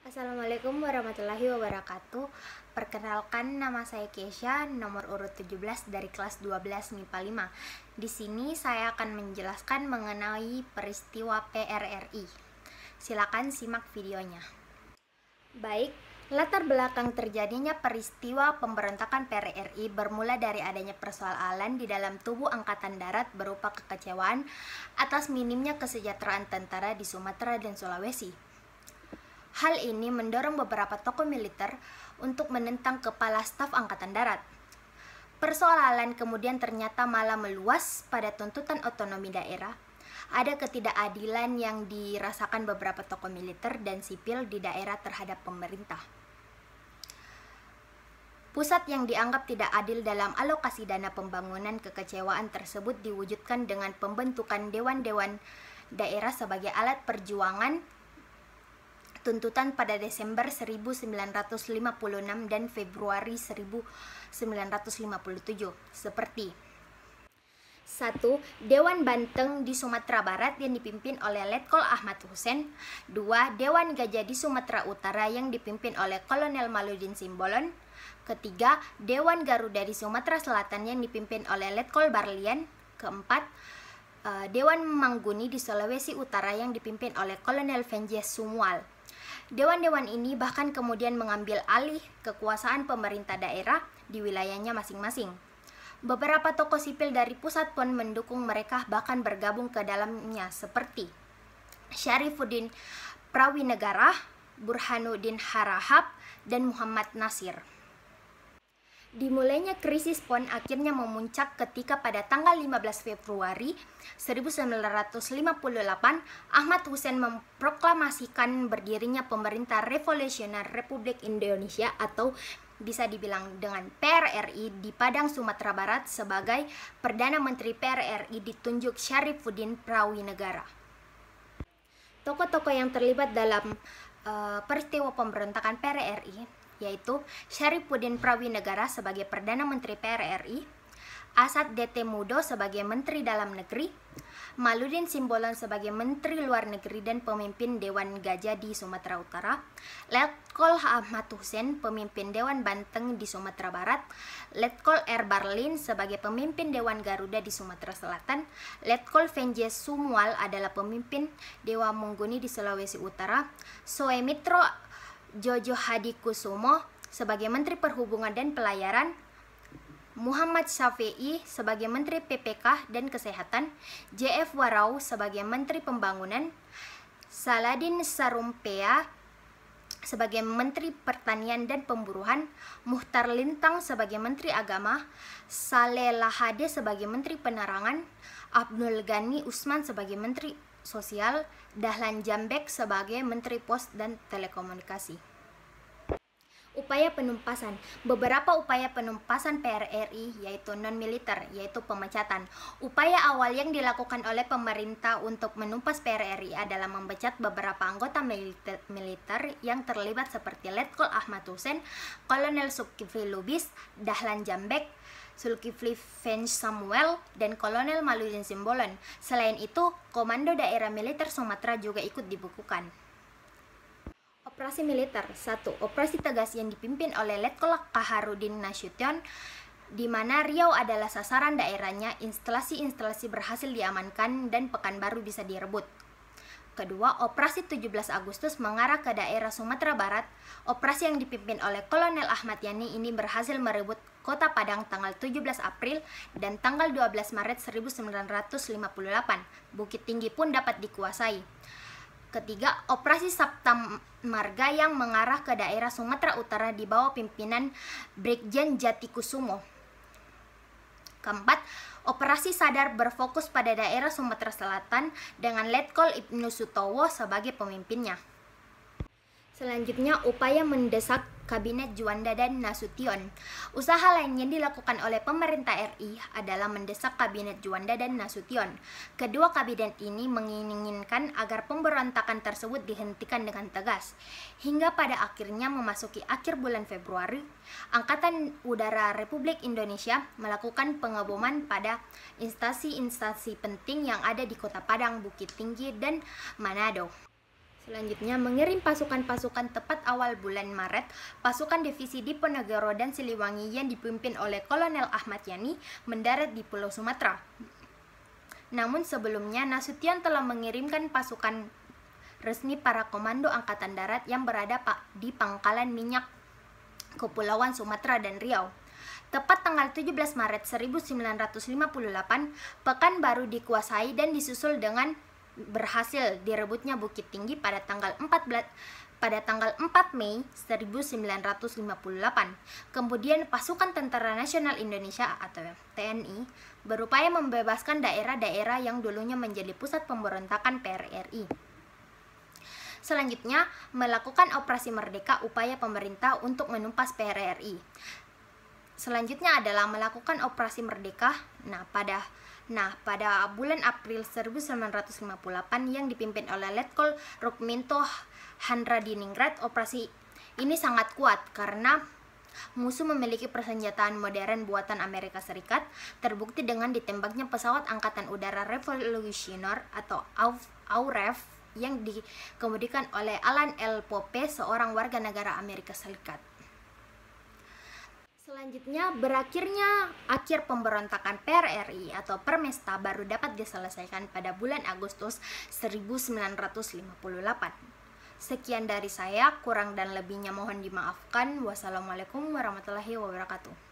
Assalamualaikum warahmatullahi wabarakatuh. Perkenalkan, nama saya Kesha, nomor urut 17 dari kelas 12 MIPA 5. Di sini saya akan menjelaskan mengenai peristiwa PRRI. Silakan simak videonya. Baik, latar belakang terjadinya peristiwa pemberontakan PRRI bermula dari adanya persoalan di dalam tubuh Angkatan Darat berupa kekecewaan atas minimnya kesejahteraan tentara di Sumatera dan Sulawesi. Hal ini mendorong beberapa tokoh militer untuk menentang Kepala Staf Angkatan Darat. Persoalan kemudian ternyata malah meluas pada tuntutan otonomi daerah. Ada ketidakadilan yang dirasakan beberapa tokoh militer dan sipil di daerah terhadap pemerintah. Pusat yang dianggap tidak adil dalam alokasi dana pembangunan, kekecewaan tersebut diwujudkan dengan pembentukan dewan-dewan daerah sebagai alat perjuangan tuntutan pada Desember 1956 dan Februari 1957 seperti 1. Dewan Banteng di Sumatera Barat yang dipimpin oleh Letkol Ahmad Hussein. 2. Dewan Gajah di Sumatera Utara yang dipimpin oleh Kolonel Maludin Simbolon. Ketiga, Dewan Garuda di Sumatera Selatan yang dipimpin oleh Letkol Barlian. Keempat, Dewan Mangguni di Sulawesi Utara yang dipimpin oleh Kolonel Venjes Sumual. Dewan-dewan ini bahkan kemudian mengambil alih kekuasaan pemerintah daerah di wilayahnya masing-masing. Beberapa tokoh sipil dari pusat pun mendukung mereka, bahkan bergabung ke dalamnya seperti Syarifuddin Prawinegara, Burhanuddin Harahap, dan Muhammad Nasir. Dimulainya krisis pun akhirnya memuncak ketika pada tanggal 15 Februari 1958 Ahmad Hussein memproklamasikan berdirinya Pemerintah Revolusioner Republik Indonesia atau bisa dibilang dengan PRRI di Padang, Sumatera Barat. Sebagai Perdana Menteri PRRI ditunjuk Syarifuddin Prawinegara. Tokoh-tokoh yang terlibat dalam peristiwa pemberontakan PRRI yaitu Syarifuddin Prawinegara sebagai Perdana Menteri PRRI, Asad DT Mudo sebagai Menteri Dalam Negeri, Maludin Simbolon sebagai Menteri Luar Negeri dan pemimpin Dewan Gajah di Sumatera Utara, Letkol Ahmad Hussein pemimpin Dewan Banteng di Sumatera Barat, Letkol R. Barlin sebagai pemimpin Dewan Garuda di Sumatera Selatan, Letkol Venjes Sumual adalah pemimpin Dewan Mangguni di Sulawesi Utara, Soemitro Jojo Hadikusumo sebagai Menteri Perhubungan dan Pelayaran, Muhammad Syafi'i sebagai Menteri PPK dan Kesehatan, JF Warau sebagai Menteri Pembangunan, Saladin Sarumpea sebagai Menteri Pertanian dan Pemburuan, Muhtar Lintang sebagai Menteri Agama, Saleh Lahade sebagai Menteri Penerangan, Abdul Ghani Usman sebagai Menteri Sosial, Dahlan Jambek sebagai Menteri Pos dan Telekomunikasi. Upaya penumpasan. Beberapa upaya penumpasan PRRI yaitu non-militer, yaitu pemecatan. Upaya awal yang dilakukan oleh pemerintah untuk menumpas PRRI adalah memecat beberapa anggota militer yang terlibat seperti Letkol Ahmad Hussein, Kolonel Zulkifli Lubis, Dahlan Jambek, Zulkifli Venjes Samuel, dan Kolonel Maludin Simbolon. Selain itu, Komando Daerah Militer Sumatera juga ikut dibukukan. Operasi militer. 1. Operasi Tegas yang dipimpin oleh Letkol Kaharudin Nasution, di mana Riau adalah sasaran daerahnya, instalasi-instalasi berhasil diamankan dan Pekanbaru bisa direbut. Kedua, Operasi 17 Agustus mengarah ke daerah Sumatera Barat. Operasi yang dipimpin oleh Kolonel Ahmad Yani ini berhasil merebut Kota Padang tanggal 17 April dan tanggal 12 Maret 1958. Bukit Tinggi pun dapat dikuasai. Ketiga, Operasi Sabta Marga yang mengarah ke daerah Sumatera Utara di bawah pimpinan Brigjen Jatikusumo. Keempat, Operasi Sadar berfokus pada daerah Sumatera Selatan dengan Letkol Ibnu Sutowo sebagai pemimpinnya. Selanjutnya, upaya mendesak Kabinet Juanda dan Nasution. Usaha lain yang dilakukan oleh pemerintah RI adalah mendesak Kabinet Juanda dan Nasution. Kedua kabinet ini menginginkan agar pemberontakan tersebut dihentikan dengan tegas. Hingga pada akhirnya memasuki akhir bulan Februari, Angkatan Udara Republik Indonesia melakukan pengeboman pada instansi-instansi penting yang ada di Kota Padang, Bukit Tinggi, dan Manado. Selanjutnya, mengirim pasukan-pasukan tepat awal bulan Maret, pasukan divisi Diponegoro dan Siliwangi yang dipimpin oleh Kolonel Ahmad Yani mendarat di Pulau Sumatera. Namun sebelumnya, Nasution telah mengirimkan pasukan resmi para komando Angkatan Darat yang berada di Pangkalan Minyak Kepulauan Sumatera dan Riau. Tepat tanggal 17 Maret 1958, Pekanbaru dikuasai dan disusul dengan berhasil direbutnya Bukit Tinggi pada tanggal 4 Mei 1958. Kemudian pasukan Tentara Nasional Indonesia atau TNI berupaya membebaskan daerah-daerah yang dulunya menjadi pusat pemberontakan PRRI. Selanjutnya, melakukan operasi Merdeka, upaya pemerintah untuk menumpas PRRI. Selanjutnya adalah melakukan operasi Merdeka. Pada bulan April 1958 yang dipimpin oleh Letkol Rukminto Handradiningrat, operasi ini sangat kuat karena musuh memiliki persenjataan modern buatan Amerika Serikat, terbukti dengan ditembaknya pesawat Angkatan Udara Revolutionary atau AUREF yang dikemudikan oleh Alan L. Pope, seorang warga negara Amerika Serikat. Selanjutnya, berakhirnya akhir pemberontakan PRRI atau Permesta baru dapat diselesaikan pada bulan Agustus 1958. Sekian dari saya, kurang dan lebihnya mohon dimaafkan. Wassalamualaikum warahmatullahi wabarakatuh.